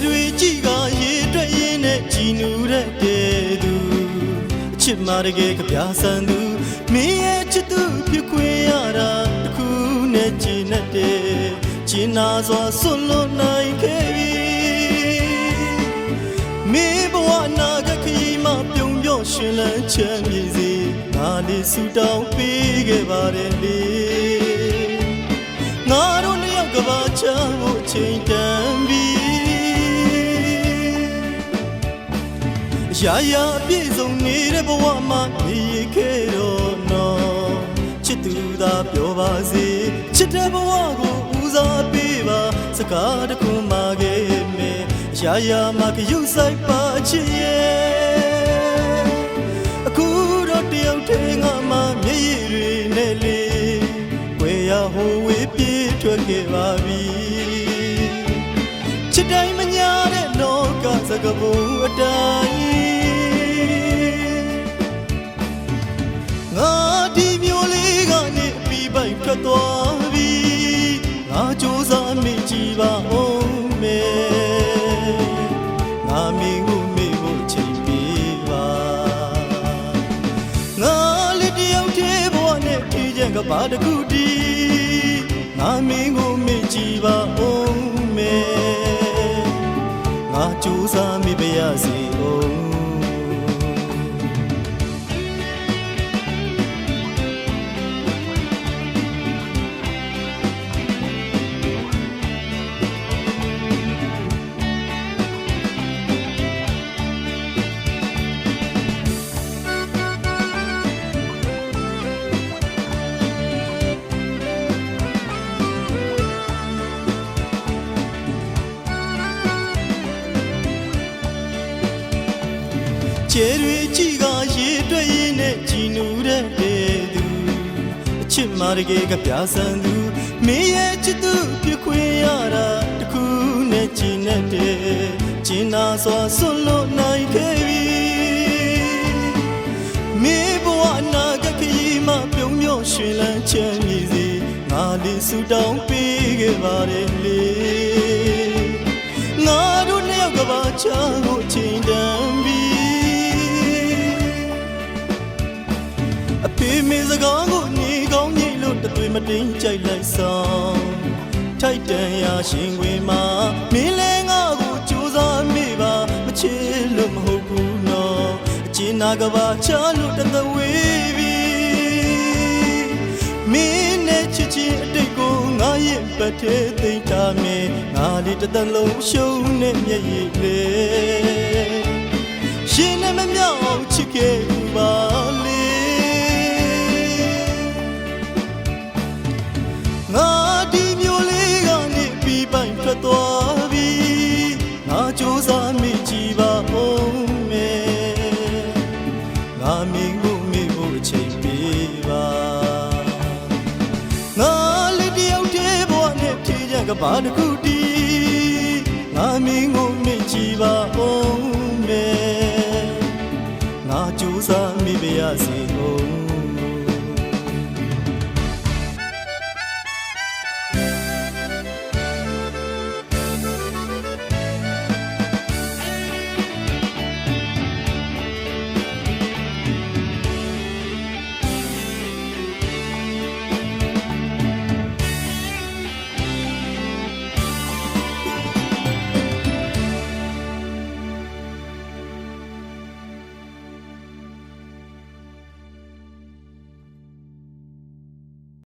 တွေကြီးကရေတွက်ရင်းနဲ့ကြည်နူတဲ့တဲ့သူအချစ်မတကယ်ကြပြဆန်သူမင်းရဲ့ချစ်သူဖြစ်ခွင့်ရတာတခုနဲ့ကြည်နေတဲ့ကျင်နာစွာဆွလွန်နိုင်ခဲ့ပြီမင်းဘဝနာကခရီးမှပြုံးပြော့ရှင်လန်းချမ်းမြေစီငါလေးဆူတောင်းပေးခဲ့ပါတယ်လေငါတို့နှစ်ယောက်ကဘာချမ်းဖို့ချိန်တန်ပြီရာရာပြည့်စုံနေတဲ့ဘဝမှာနေခဲ့တော့နော်ချစ်သူသာပြောပါစေချစ်တဲ့ဘဝကိုဦးစားပေးပါစကားတခုမှခဲ့မယ်ရာရာမှာကယူဆိုင်ပါချစ်ရဲ့အခုတော့တယောက်တည်းငါမှမျက်ရည်တွေနဲ့လေဝေရဟိုဝေးပြေးထွက်ခဲ့ပါပြီချစ်တိုင်းမညာတဲ့လောကစကားပုံအတိုင်းငါဒီမျိုးလေးကနေပြီးပိုက်ထွက်သွားပြီငါကြိုးစားမိကြည့်ပါဦးမယ်ငါမင်းကိုမေ့ဖို့ချိန်ပေးပါငါလေးတယောက်တည်းဘဝနဲ့ဖြည့်ချင်ကဘာတခုတည်းငါမင်းကိုမေ့ကြည့်ပါဦးမယ်ငါကြိုးစားမိပါရစေဦးကျဲတွေကြီးကရေတွက်ရင်းနဲ့ကြည်နူတဲ့သူအချစ်မတကယ်ကြပြဆန်သူမင်းရဲ့ချစ်သူဖြစ်ခွင့်ရတာတခုနဲ့ကြည်နေတဲ့ကျင်နာစွာဆွလွန်နိုင်ခဲ့ပြီမင်းဘဝနာကခရီးမှပြုံးမြော့ရွှင်လန်းချမ်းမြေစီငါလေးဆူတောင်းပေးခဲ့ပါတယ်လေငါတို့နှစ်ယောက်ကဘာချမ်းကိုချိန်တန်ပြီအဖေမင်းစကားကိုညီကောင်းညီလို့တသွေးမတင်းကြိုက်လိုက်ဆောင်ထိုက်တန်ရာရှင်ခွေမှာမင်းလဲငါကိုကြိုးစားမိပါမချစ်လို့မဟုတ်ဘူးနော်အကျဉ်းနာကဘာချလို့တသွေးပြီမင်းနဲ့ချစ်ချင်းအတိတ်ကိုငါရဲ့ပတ်ထဲသိမ်းထားမယ်ငါလေးတစ်သက်လုံးရှုံးနေမျက်ရည်လေရှင်နဲ့မမြောက်ချစ်ခဲ့ပါလေငါဒီမျိုးလေးကနေပြီးပိုင်ထွက်သွားပြီငါကြိုးစားမိကြည့်ပါဦးမယ်ငါမင်းကိုမေ့ဖို့အချိန်ပေးပါငါလေးတယောက်တည်းဘဝနဲ့ဖြည့်ချင်ကဘာတခုတည်းငါမင်းကိုမေ့ကြည့်ပါဦးမယ်ငါကြိုးစားမိပါရစေဦး